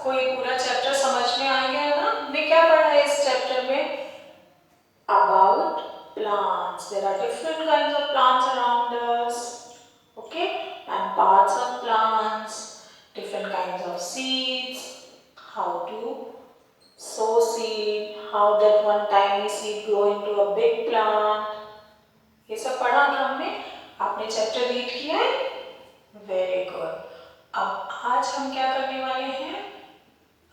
सबको ये पूरा चैप्टर समझ में आ गया ना? हमने क्या पढ़ा है इस चैप्टर में? About plants. There are different kinds of plants around us. Okay, and parts of plants, different kinds of seeds, how to sow seed, how that one tiny seed grow into a big plant. ये सब पढ़ा ना हमने? आपने chapter read किया है? Very good. अब आज हम क्या करने वाले हैं?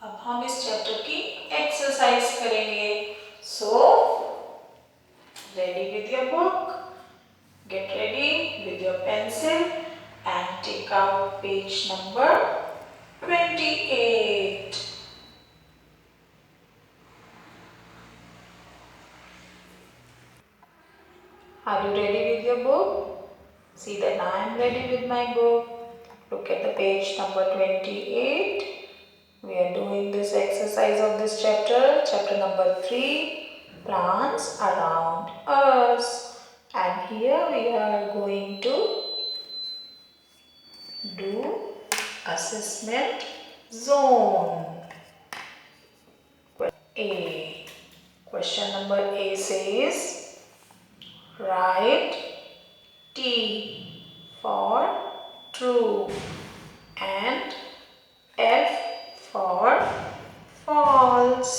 अब हम इस चैप्टर की एक्सरसाइज करेंगे। सो ready with your book, get ready with your pencil and take out page number 28. Are you ready with your book? See that I am ready with my book. Look at the page number 28. We are doing this exercise of this chapter number 3, plants around us. And here we are going to do assessment zone. A. Question number A says, write T for true and F for false.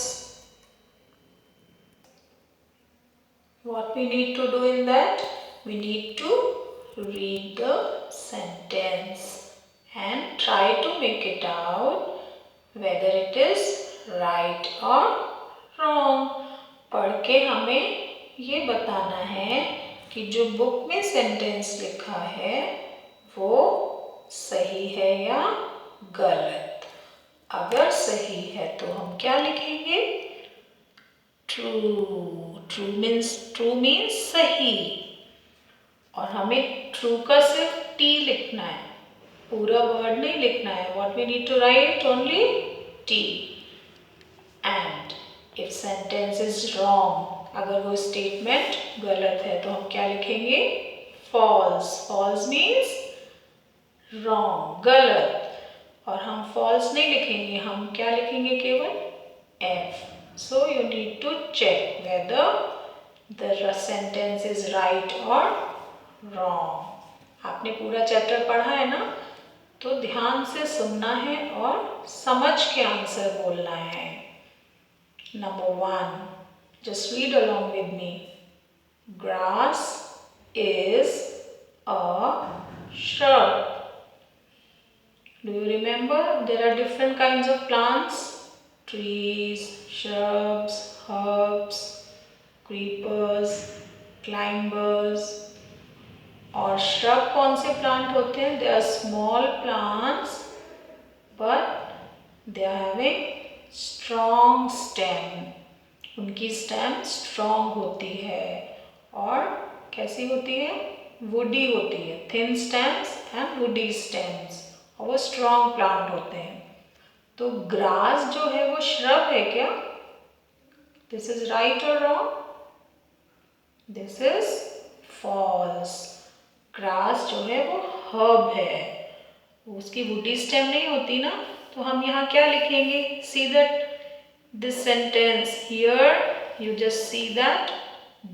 What we need to do in that? We need to read the sentence and try to make it out whether it is right or wrong. पढ़ के हमें ये बताना है कि जो book में sentence लिखा है वो सही है या गलत। अगर सही है तो हम क्या लिखेंगे? ट्रू मीन्स सही, और हमें ट्रू का सिर्फ टी लिखना है, पूरा वर्ड नहीं लिखना है। What we need to write? Only T. And if sentence is wrong, अगर वो स्टेटमेंट गलत है तो हम क्या लिखेंगे? फॉल्स। फॉल्स मीन्स रॉन्ग, गलत। और हम फॉल्स नहीं लिखेंगे, हम क्या लिखेंगे? केवल F. So you need to check whether the sentence is right or wrong. आपने पूरा चैप्टर पढ़ा है ना, तो ध्यान से सुनना है और समझ के आंसर बोलना है। Number 1, just read along with me. Grass is a shrub. Do you remember there are different kinds of plants? Trees, shrubs, herbs, creepers, climbers. और shrub कौन से प्लांट होते हैं? They are small plants but they are having strong stem. उनकी stem strong होती है और कैसी होती है? वुडी होती है, thin stems and woody stems, और वो स्ट्रॉन्ग प्लांट होते हैं। तो ग्रास जो है वो श्रब है क्या? दिस इज राइट और wrong? This is false. Grass जो है वो हर्ब है, उसकी वुडी स्टेम नहीं होती ना, तो हम यहाँ क्या लिखेंगे? See that this sentence here, you just see that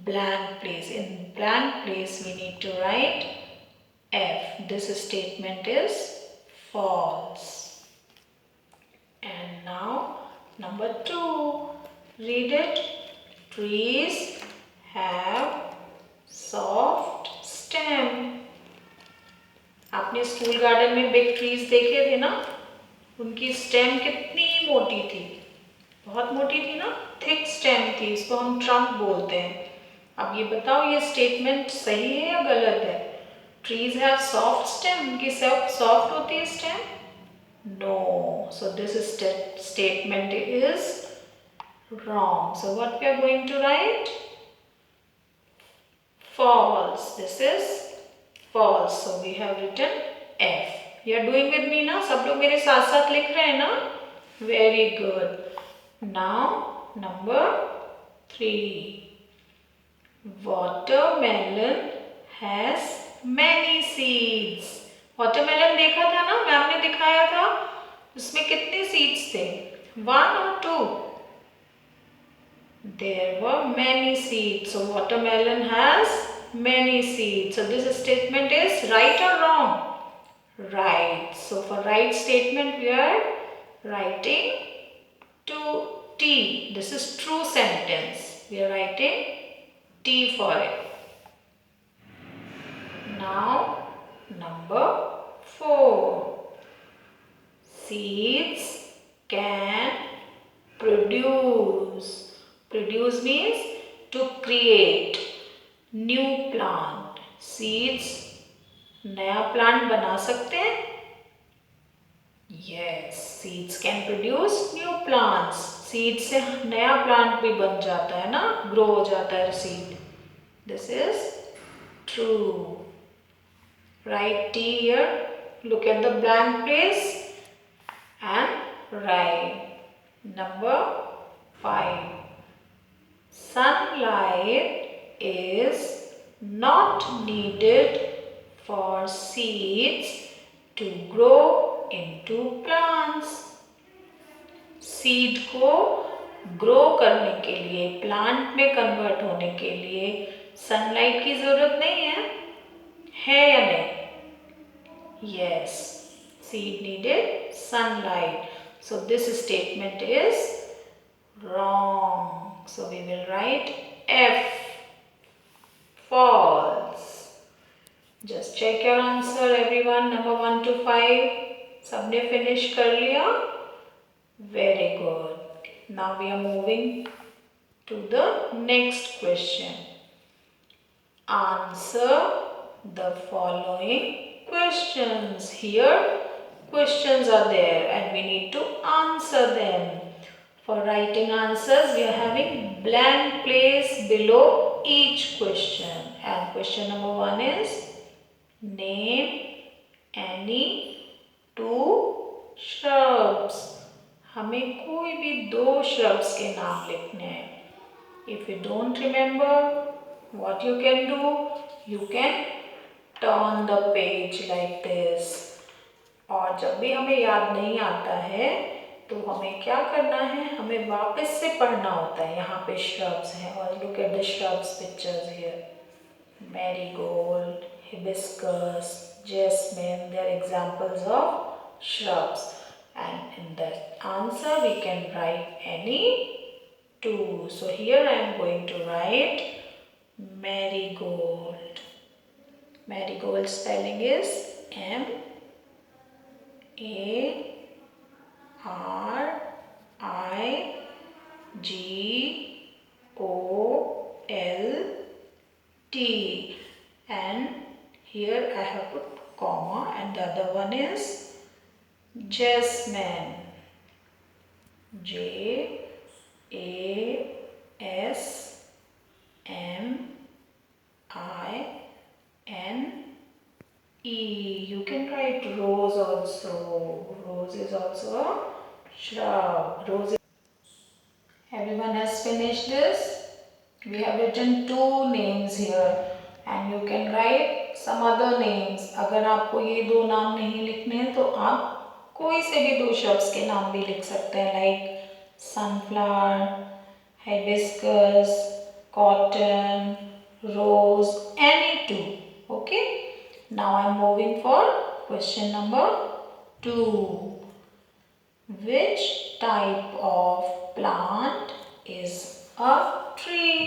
blank place. In blank place we need to write F. This statement is false. And now number 2, read it. Trees have soft stem. आपने school garden में big trees देखे थे ना, उनकी stem कितनी मोटी थी? बहुत मोटी थी ना, थिक स्टेम थी, इसको हम ट्रंक बोलते हैं। अब ये बताओ, ये स्टेटमेंट सही है या गलत है? ट्रीज हैव सॉफ्ट स्टेम, उनकी सॉफ्ट होती है stem? No, so this statement is wrong. So what we are going to write? False. This is false, so we have written F. You are doing with me ना? सब लोग मेरे साथ साथ लिख रहे हैं ना? Very good. Now number 3, watermelon has many seeds. watermelon देखा था ना, मैम ने दिखाया था उसमें कितने seeds थे? 1 or 2? There were many seeds. So watermelon has many seeds. So this statement is right or wrong? Right. So for right statement we are writing to T. This is true sentence. We are writing T for it. Now number 4. Seeds can produce. Produce means to create new plant. Seeds नया plant बना सकते हैं? Yes, seeds can produce new plants. Seed से नया plant भी बन जाता है ना, grow हो जाता है seed. This is true. Write T here. Look at the blank place and write. Number 5. Sunlight is not needed for seeds to grow into plants. Seed को grow करने के लिए, plant में convert होने के लिए sunlight की जरूरत नहीं है या नहीं? Yes, seed needed sunlight. So this statement is wrong. So we will write F. False. Just check your answer everyone. Number 1 to 5. सबने finish कर लिया? Very good. Now we are moving to the next question. Answer the following questions. Here questions are there and we need to answer them. For writing answers, we are having blank place below each question. And question number 1 is name any 2 shrubs. हमें कोई भी 2 shrubs के नाम लिखने हैं. If you don't remember, what you can do? You can turn the page like this. और जब भी हमें याद नहीं आता है तो हमें क्या करना है? हमें वापस से पढ़ना होता है. यहाँ पे shrubs हैं और look at the shrubs pictures here. Marigold, hibiscus, jasmine, they are examples of shrubs. And in the answer we can write any 2. So here I am going to write marigold. Marigold spelling is M-A-R-I-G-O-L-T. And here I have put comma and the other one is jasmine. Jasmine. You can write rose also. Rose is also a shrub. Rose. Everyone has finished this. We have written 2 names here and you can write some other names. अगर आपको ये 2 नाम नहीं लिखने हैं तो आप कोई से भी 2 shrubs के नाम भी लिख सकते हैं, like sunflower, hibiscus, cotton, rose, any 2. Okay. Now I am moving for question number 2. Which type of plant is a tree?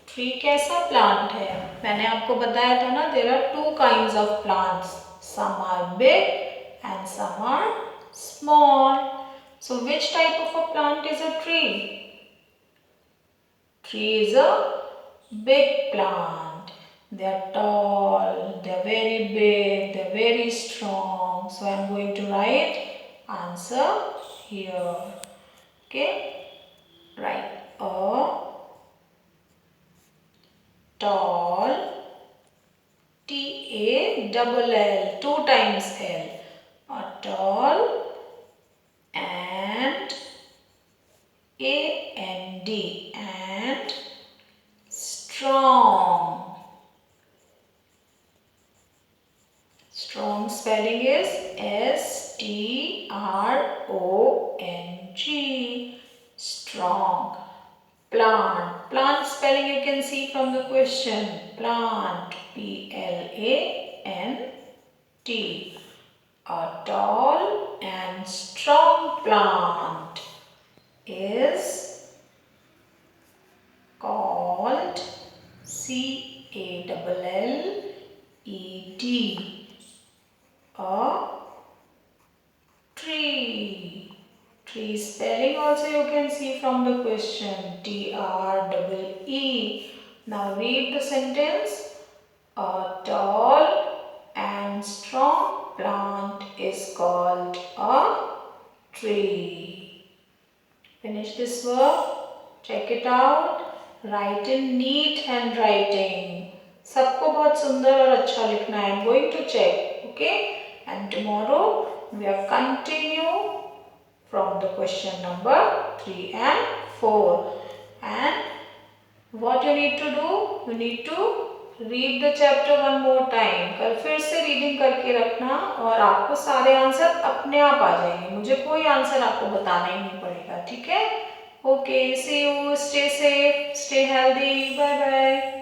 Tree कैसा plant है? मैंने आपको बताया था ना, there are 2 kinds of plants. Some are big and some are small. So which type of a plant is a tree? Tree is a big plant. They are tall, they are very big, they are very strong. So I am going to write answer here. Okay, write a tall, T-A-double-L, 2 times L, a tall and A-N-D and strong. Strong spelling is S-T-R A tall and strong plant is called CALLED, a tree. Tree spelling also you can see from the question, TREE. Now read the sentence. A tall and strong plant is called a tree. Finish this work. Check it out. Write in neat handwriting. सबको बहुत सुंदर और अच्छा लिखना है. I'm going to check. Okay? And tomorrow we will continue from the question number 3 and 4. And what you need to do? You need to read the chapter one more time. कल फिर से रीडिंग करके रखना और आपको सारे answer अपने आप आ जाएंगे. मुझे कोई आंसर आपको बताना ही नहीं पड़ेगा. ठीक है? Okay, see you. Stay safe. Stay healthy. Bye bye.